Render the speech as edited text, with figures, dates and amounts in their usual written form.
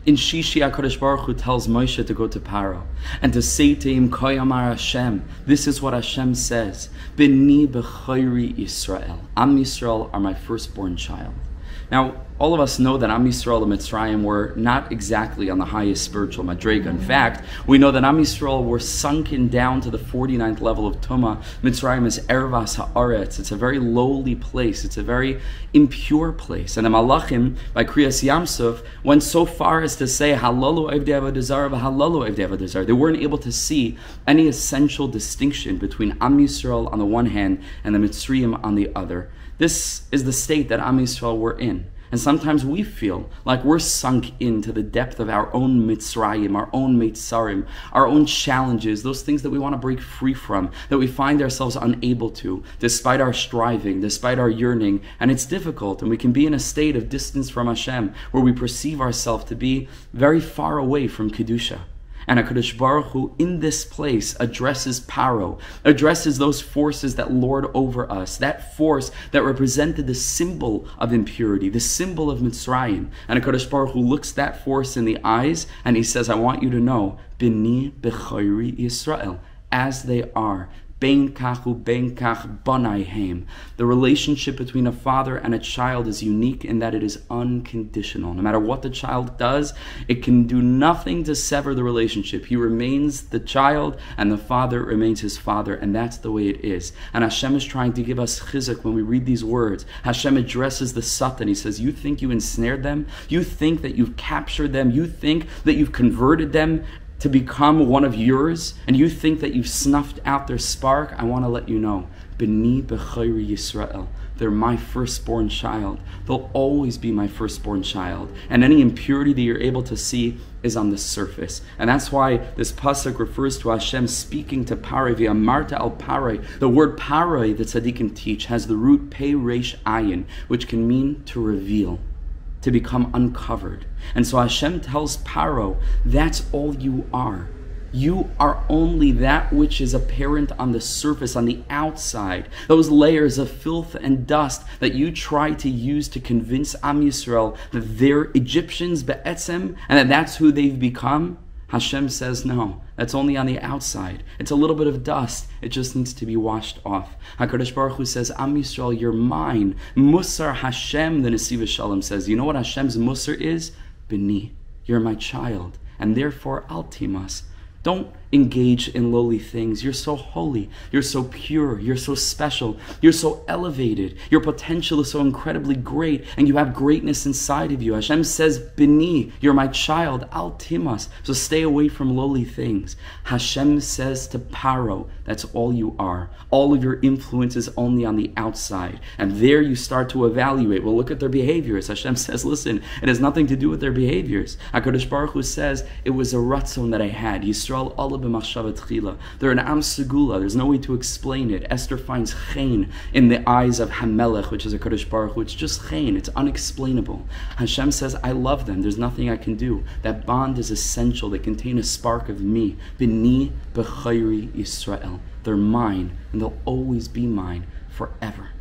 In Shishi, HaKadosh Baruch Hu tells Moshe to go to Paro and to say to him, Ko Yamar Hashem, this is what Hashem says, B'ni b'chayri Yisrael. Am Yisrael are my firstborn child. Now, all of us know that Am Yisrael and Mitzrayim were not exactly on the highest spiritual madrega. In fact, we know that Am Yisrael were sunken down to the 49th level of Tumah. Mitzrayim is Ervas Haaretz. It's a very lowly place. It's a very impure place. And the Malachim, by Kriyas Yamsuf, went so far as to say, Halalu Evdei Avodah Zarah v'Halalu Evdei Avodah Zarah. They weren't able to see any essential distinction between Am Yisrael on the one hand and the Mitzrayim on the other. This is the state that Am Yisrael were in. And sometimes we feel like we're sunk into the depth of our own Mitzrayim, our own Mitzraim, our own challenges, those things that we want to break free from, that we find ourselves unable to, despite our striving, despite our yearning. And it's difficult, and we can be in a state of distance from Hashem, where we perceive ourselves to be very far away from Kedusha. And HaKadosh Baruch Hu, in this place, addresses Paro, addresses those forces that lord over us, that force that represented the symbol of impurity, the symbol of Mitzrayim. And HaKadosh Baruch Hu looks that force in the eyes, and he says, I want you to know, B'ni b'chayri Yisrael, as they are. Ben kachu ben kach banayhem. The relationship between a father and a child is unique in that it is unconditional. No matter what the child does, it can do nothing to sever the relationship. He remains the child and the father remains his father, and that's the way it is. And Hashem is trying to give us chizuk when we read these words. Hashem addresses the Satan. He says, you think you ensnared them? You think that you've captured them? You think that you've converted them to become one of yours, and you think that you've snuffed out their spark? I want to let you know, B'ni b'chayri Yisrael. They're my firstborn child. They'll always be my firstborn child. And any impurity that you're able to see is on the surface. And that's why this pasuk refers to Hashem speaking to Parai, v'amarta al Parai. The word Parai that tzaddikim teach has the root pei reish ayin, which can mean to reveal, to become uncovered. And so Hashem tells Paro, that's all you are. You are only that which is apparent on the surface, on the outside. Those layers of filth and dust that you try to use to convince Am Yisrael that they're Egyptians be'etzem, and that that's who they've become. Hashem says, no, that's only on the outside. It's a little bit of dust. It just needs to be washed off. HaKadosh Baruch Hu says, Am Yisrael, you're mine. Musar Hashem, the Nesiv Shalom says. You know what Hashem's Musar is? B'ni, you're my child. And therefore, al timas. Don't engage in lowly things. You're so holy. You're so pure. You're so special. You're so elevated. Your potential is so incredibly great, and you have greatness inside of you. Hashem says, B'ni, you're my child, al timas. So stay away from lowly things. Hashem says to Paro, that's all you are. All of your influence is only on the outside. And there you start to evaluate. Well, look at their behaviors. Hashem says, listen, it has nothing to do with their behaviors. HaKadosh Baruch Hu says, it was a ratzon that I had. Yisrael Allah b'machshava tchila. They're an am segula. There's no way to explain it. Esther finds chen in the eyes of Hamelech, which is a HaKadosh Baruch Hu. It's just chen. It's unexplainable. Hashem says, I love them. There's nothing I can do. That bond is essential. They contain a spark of me. B'ni b'chayri Yisrael. They're mine, and they'll always be mine forever.